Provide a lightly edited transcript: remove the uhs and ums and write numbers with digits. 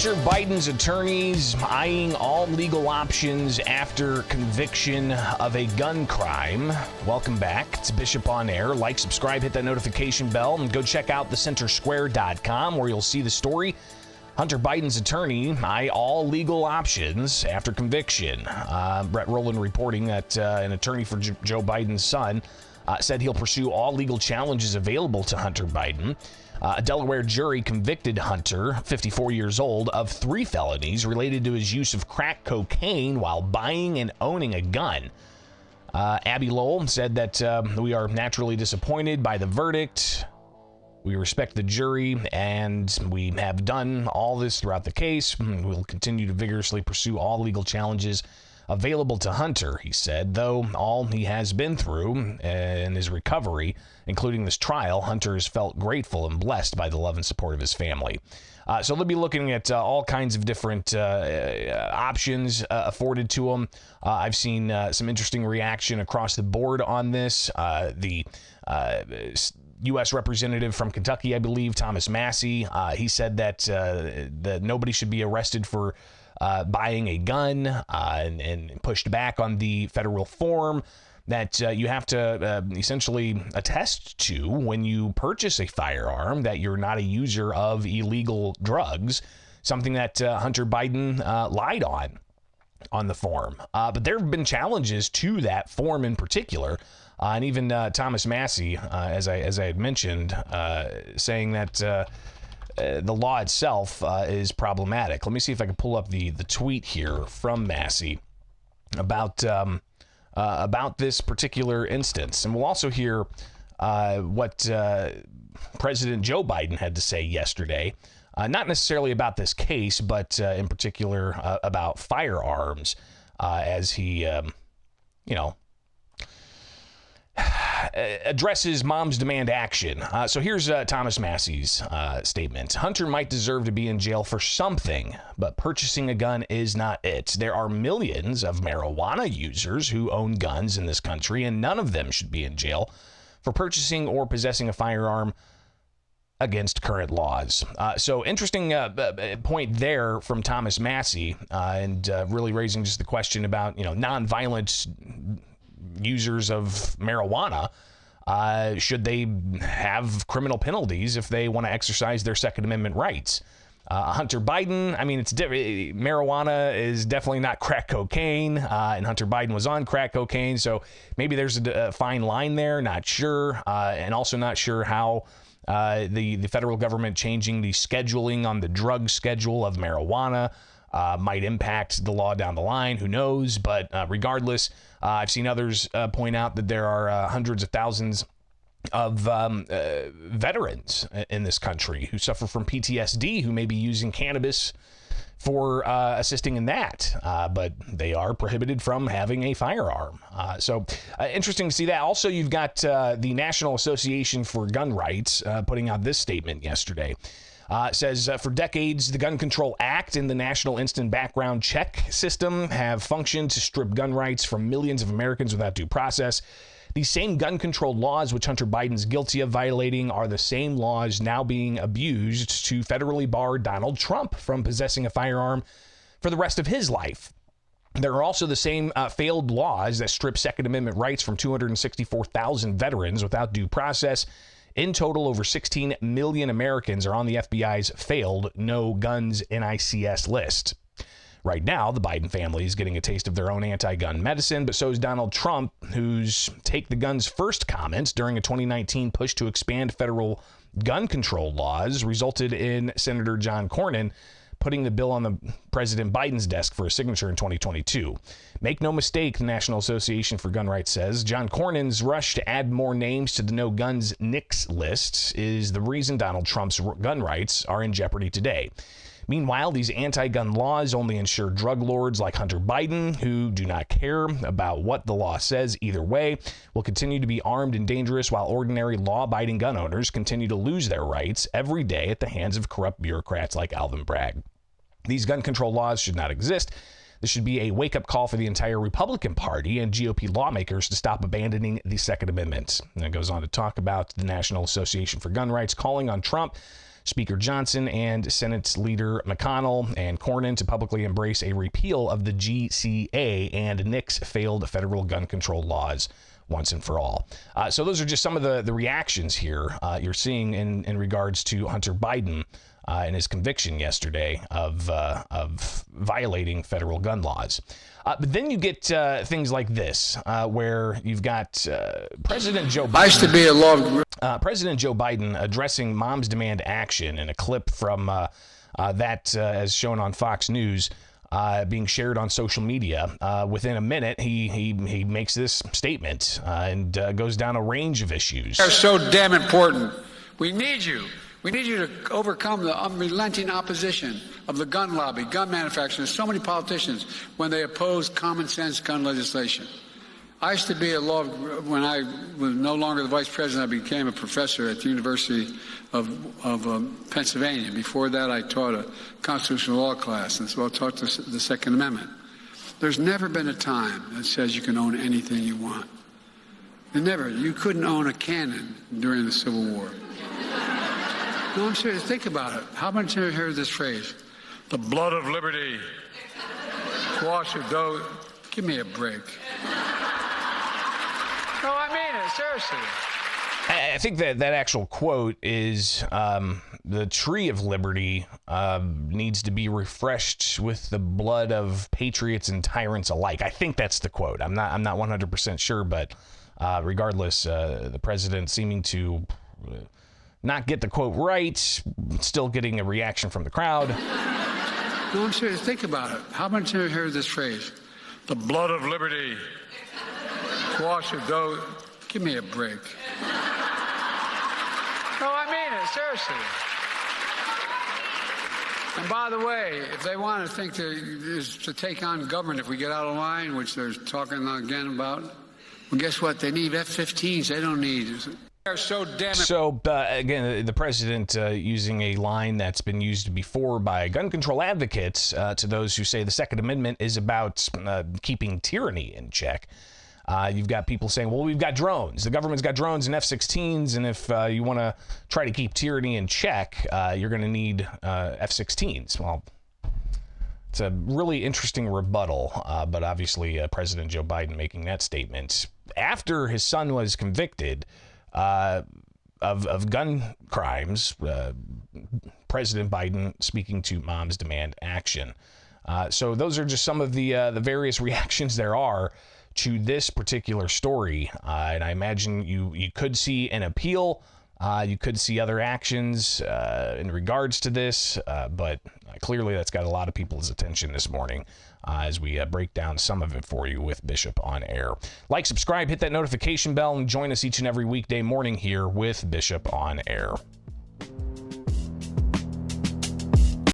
Hunter Biden's attorneys eyeing all legal options after conviction of a gun crime. Welcome back. It's Bishop on Air. Like, subscribe, hit that notification bell, and go check out thecentersquare.com where you'll see the story. Hunter Biden's attorney eye all legal options after conviction. Brett Rowland reporting that an attorney for Joe Biden's son said he'll pursue all legal challenges available to Hunter Biden. A Delaware jury convicted Hunter, 54 years old, of 3 felonies related to his use of crack cocaine while buying and owning a gun. Abby Lowell said that we are naturally disappointed by the verdict. We respect the jury, and we have done all this throughout the case. We'll continue to vigorously pursue all legal challenges available to Hunter, he said. Though all he has been through in his recovery, including this trial, Hunter has felt grateful and blessed by the love and support of his family. So they'll be looking at all kinds of different options afforded to him. I've seen some interesting reaction across the board on this. The U.S. Representative from Kentucky, I believe, Thomas Massey, he said that nobody should be arrested for buying a gun and pushed back on the federal form that you have to essentially attest to when you purchase a firearm that you're not a user of illegal drugs, something that Hunter Biden lied on the form. But there have been challenges to that form in particular, and even Thomas Massey, as I had mentioned, saying that the law itself is problematic. Let me see if I can pull up the tweet here from Massey about this particular instance. And we'll also hear what President Joe Biden had to say yesterday, not necessarily about this case, but in particular about firearms, as he, addresses moms demand action. So here's Thomas Massey's statement. Hunter might deserve to be in jail for something, but purchasing a gun is not it. There are millions of marijuana users who own guns in this country, and none of them should be in jail for purchasing or possessing a firearm against current laws. So interesting point there from Thomas Massey, and really raising just the question about, nonviolent users of marijuana. Should they have criminal penalties if they want to exercise their Second Amendment rights? Hunter Biden, marijuana is definitely not crack cocaine, and Hunter Biden was on crack cocaine, so maybe there's a fine line there, not sure, and also not sure how the federal government changing the scheduling on the drug schedule of marijuana might impact the law down the line. Who knows? But regardless, I've seen others point out that there are hundreds of thousands of veterans in this country who suffer from PTSD who may be using cannabis for assisting in that, but they are prohibited from having a firearm. So interesting to see that. Also, you've got the National Association for Gun Rights putting out this statement yesterday. It says, for decades, the Gun Control Act and the National Instant Background Check System have functioned to strip gun rights from millions of Americans without due process. These same gun control laws which Hunter Biden's guilty of violating are the same laws now being abused to federally bar Donald Trump from possessing a firearm for the rest of his life. There are also the same failed laws that strip Second Amendment rights from 264,000 veterans without due process. In total, over 16 million Americans are on the FBI's failed No Guns NICS list. Right now, the Biden family is getting a taste of their own anti-gun medicine, but so is Donald Trump, whose take the guns first comments during a 2019 push to expand federal gun control laws resulted in Senator John Cornyn putting the bill on the President Biden's desk for a signature in 2022. Make no mistake, the National Association for Gun Rights says, John Cornyn's rush to add more names to the No Guns NICS list is the reason Donald Trump's gun rights are in jeopardy today. Meanwhile, these anti-gun laws only ensure drug lords like Hunter Biden, who do not care about what the law says either way, will continue to be armed and dangerous, while ordinary law-abiding gun owners continue to lose their rights every day at the hands of corrupt bureaucrats like Alvin Bragg. These gun control laws should not exist. This should be a wake-up call for the entire Republican Party and GOP lawmakers to stop abandoning the Second Amendment. And it goes on to talk about the National Association for Gun Rights calling on Trump Speaker Johnson and Senate Leader McConnell and Cornyn to publicly embrace a repeal of the GCA and nix failed federal gun control laws once and for all. So those are just some of the reactions here you're seeing in regards to Hunter Biden and his conviction yesterday of violating federal gun laws. But then you get things like this, where you've got President Joe Biden. President Joe Biden addressing Moms Demand Action in a clip from that, as shown on Fox News, being shared on social media. Within a minute, he makes this statement and goes down a range of issues. They're so damn important. We need you. We need you to overcome the unrelenting opposition of the gun lobby, gun manufacturers, so many politicians when they oppose common sense gun legislation. I used to be when I was no longer the vice president, I became a professor at the University of Pennsylvania. Before that, I taught a constitutional law class, and so I taught the Second Amendment. There's never been a time that says you can own anything you want. You couldn't own a cannon during the Civil War. No, I'm serious. Think about it. How many times have you heard this phrase? The blood of liberty. Wash your dough. Give me a break. No, I mean it. Seriously. I think that actual quote is the tree of liberty needs to be refreshed with the blood of patriots and tyrants alike. I think that's the quote. I'm not 100% sure, but regardless, the president seeming to not get the quote right, still getting a reaction from the crowd. No, I'm serious. Think about it. How many times have you heard this phrase? The blood of liberty. Wash your dough. Give me a break. No, I mean it. Seriously. And by the way, if they want to think to take on government if we get out of line, which they're talking again about, well, guess what? They need F-15s. They don't need... So again, the president using a line that's been used before by gun control advocates to those who say the Second Amendment is about keeping tyranny in check. You've got people saying, well, we've got drones. The government's got drones and F-16s, and if you want to try to keep tyranny in check, you're going to need F-16s. Well, it's a really interesting rebuttal, but obviously President Joe Biden making that statement after his son was convicted of gun crimes. President Biden speaking to Moms Demand Action. So those are just some of the various reactions there are to this particular story. And I imagine you could see an appeal. You could see other actions in regards to this, but clearly that's got a lot of people's attention this morning as we break down some of it for you with Bishop on Air. Like, subscribe, hit that notification bell, and join us each and every weekday morning here with Bishop on Air.